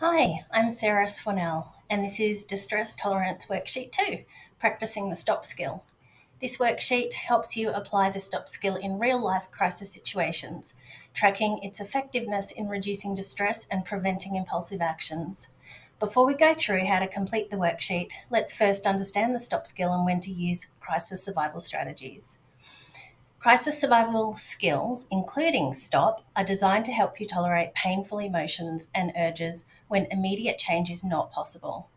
Hi, I'm Sarah Swanell, and this is Distress Tolerance Worksheet 2, Practicing the Stop Skill. This worksheet helps you apply the stop skill in real life crisis situations, tracking its effectiveness in reducing distress and preventing impulsive actions. Before we go through how to complete the worksheet, let's first understand the stop skill and when to use crisis survival strategies. Crisis survival skills, including STOP, are designed to help you tolerate painful emotions and urges when immediate change is not possible.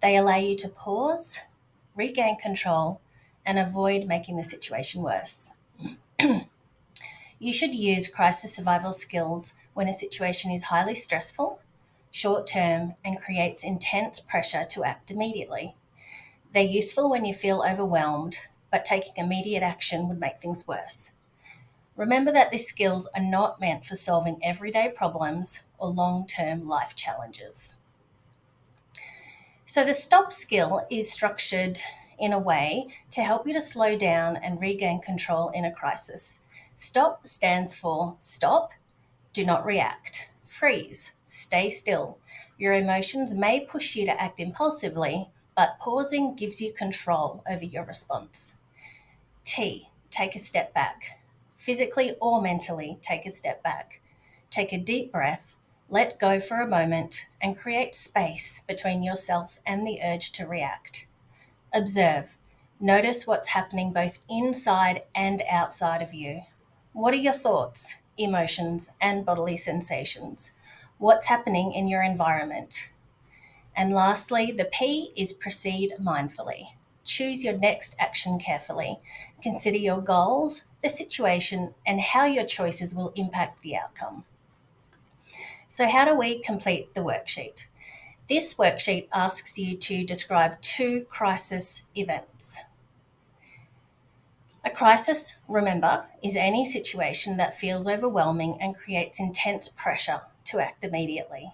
They allow you to pause, regain control, and avoid making the situation worse. You should use crisis survival skills when a situation is highly stressful, short term, and creates intense pressure to act immediately. They're useful when you feel overwhelmed, but taking immediate action would make things worse. Remember that these skills are not meant for solving everyday problems or long term life challenges. So, the stop skill is structured in a way to help you to slow down and regain control in a crisis. STOP stands for stop, do not react, freeze, stay still. Your emotions may push you to act impulsively, but pausing gives you control over your response. T, take a step back. Physically or mentally, take a step back. Take a deep breath, let go for a moment, and create space between yourself and the urge to react. Observe. Notice what's happening both inside and outside of you. What are your thoughts, emotions, and bodily sensations? What's happening in your environment? And lastly, the P is proceed mindfully. Choose your next action carefully. Consider your goals, the situation, and how your choices will impact the outcome. So, how do we complete the worksheet? This worksheet asks you to describe two crisis events. A crisis, remember, is any situation that feels overwhelming and creates intense pressure to act immediately.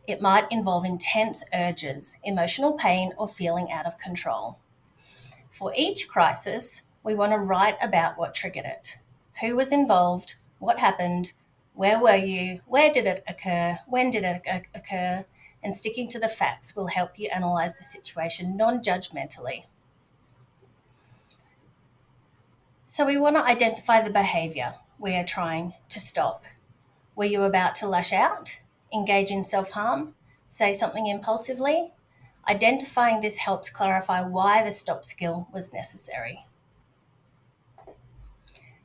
It might involve intense urges, emotional pain, or feeling out of control. For each crisis, we want to write about what triggered it. Who was involved? What happened? Where were you? Where did it occur? When did it occur? And sticking to the facts will help you analyze the situation non judgmentally. So, we want to identify the behavior we are trying to stop. Were you about to lash out, engage in self harm, say something impulsively? Identifying this helps clarify why the stop skill was necessary.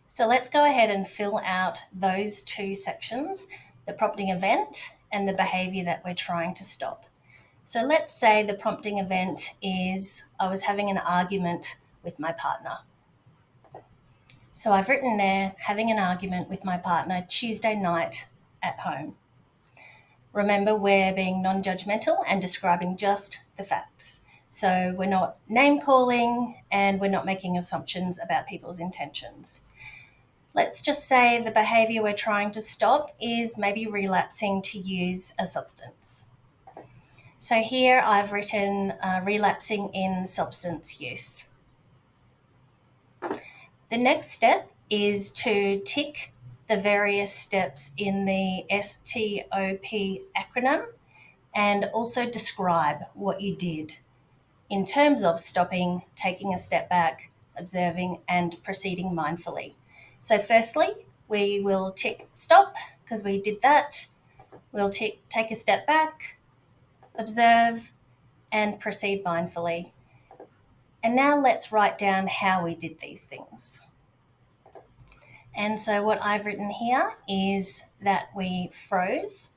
So let's go ahead and fill out those two sections, the prompting event and the behavior that we're trying to stop. So let's say the prompting event is I was having an argument with my partner. So I've written there having an argument with my partner Tuesday night at home. Remember, we're being non judgmental and describing just the facts. So we're not name calling and we're not making assumptions about people's intentions. Let's just say the behavior we're trying to stop is maybe relapsing to use a substance. So here I've written relapsing in substance use. The next step is to tick the various steps in the STOP acronym and also describe what you did in terms of stopping, taking a step back, observing, and proceeding mindfully. So, firstly, we will tick stop because we did that. We'll take a step back, observe, and proceed mindfully. And now let's write down how we did these things. And so, what I've written here is that we froze,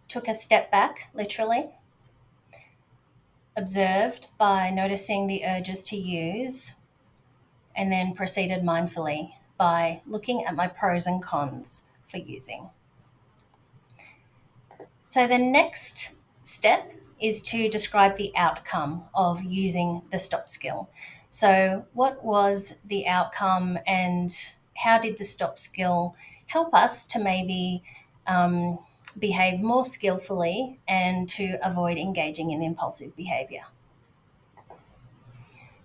took a step back, literally, observed by noticing the urges to use, and then proceeded mindfully by looking at my pros and cons for using. So the next step is to describe the outcome of using the stop skill. So, what was the outcome and how did the stop skill help us to maybe behave more skillfully and to avoid engaging in impulsive behavior?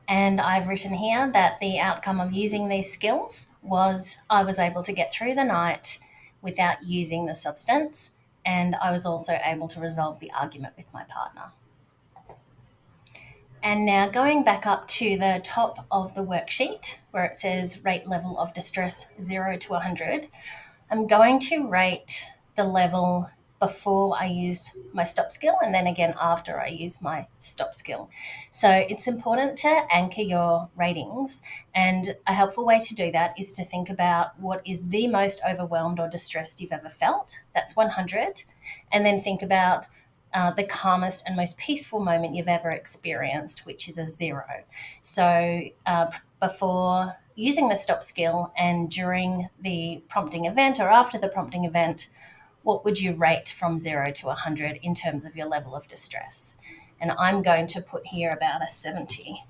And I've written here that the outcome of using these skills was I was able to get through the night without using the substance and I was also able to resolve the argument with my partner. And now going back up to the top of the worksheet where it says rate level of distress 0 to 100, I'm going to rate the level before I used my stop skill and then again after I used my stop skill. So it's important to anchor your ratings, and a helpful way to do that is to think about what is the most overwhelmed or distressed you've ever felt. That's 100. And then think about the calmest and most peaceful moment you've ever experienced, which is a 0. So before using the stop skill and during the prompting event or after the prompting event, what would you rate from 0 to 100 in terms of your level of distress? And I'm going to put here about a 70.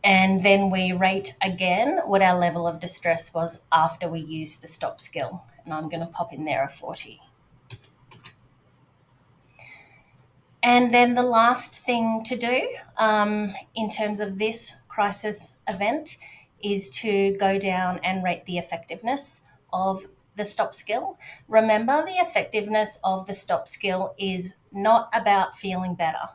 And then we rate again what our level of distress was after we used the stop skill. And I'm going to pop in there a 40. And then the last thing to do in terms of this crisis event is to go down and rate the effectiveness of the stop skill. Remember, the effectiveness of the stop skill is not about feeling better.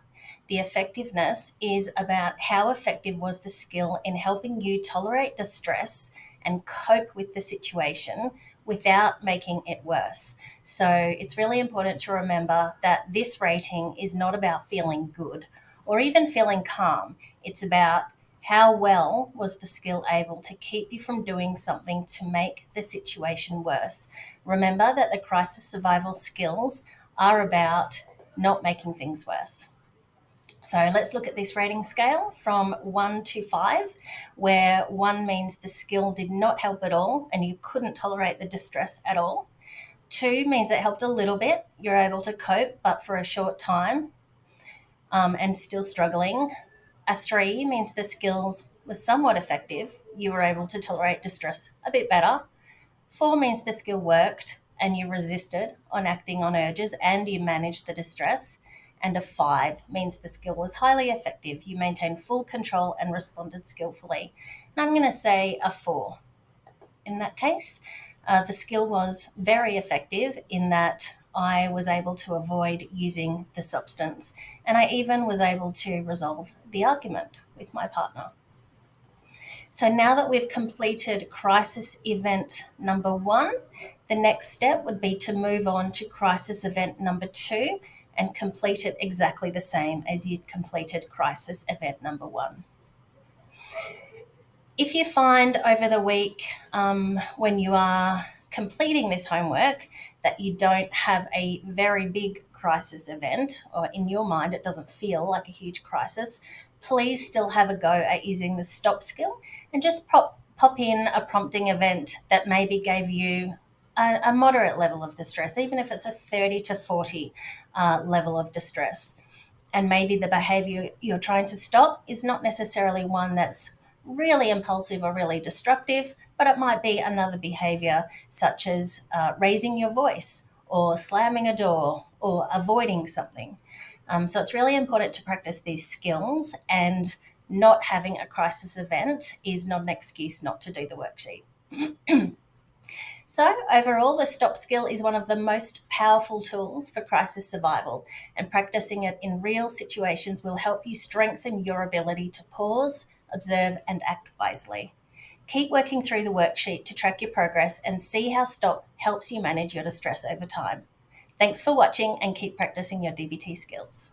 The effectiveness is about how effective was the skill in helping you tolerate distress and cope with the situation without making it worse. So it's really important to remember that this rating is not about feeling good or even feeling calm. It's about how well was the skill able to keep you from doing something to make the situation worse. Remember that the crisis survival skills are about not making things worse. So let's look at this rating scale from 1 to 5, where 1 means the skill did not help at all and you couldn't tolerate the distress at all. 2 means it helped a little bit, you're able to cope, but for a short time and still struggling. A 3 means the skills were somewhat effective, you were able to tolerate distress a bit better. 4 means the skill worked and you resisted on acting on urges and you managed the distress. And a 5 means the skill was highly effective. You maintained full control and responded skillfully. And I'm going to say a 4. In that case, the skill was very effective in that I was able to avoid using the substance, and I even was able to resolve the argument with my partner. So now that we've completed crisis event number 1, the next step would be to move on to crisis event number 2 and complete it exactly the same as you'd completed crisis event number 1. If you find over the week when you are completing this homework that you don't have a very big crisis event, or in your mind it doesn't feel like a huge crisis, please still have a go at using the stop skill and just pop in a prompting event that maybe gave you a moderate level of distress, even if it's a 30 to 40 level of distress. And maybe the behavior you're trying to stop is not necessarily one that's really impulsive or really destructive, but it might be another behavior such as raising your voice or slamming a door or avoiding something. So it's really important to practice these skills, and not having a crisis event is not an excuse not to do the worksheet. So overall, the stop skill is one of the most powerful tools for crisis survival, and practicing it in real situations will help you strengthen your ability to pause, observe, and act wisely. Keep working through the worksheet to track your progress and see how STOP helps you manage your distress over time. Thanks for watching, and keep practicing your DBT skills.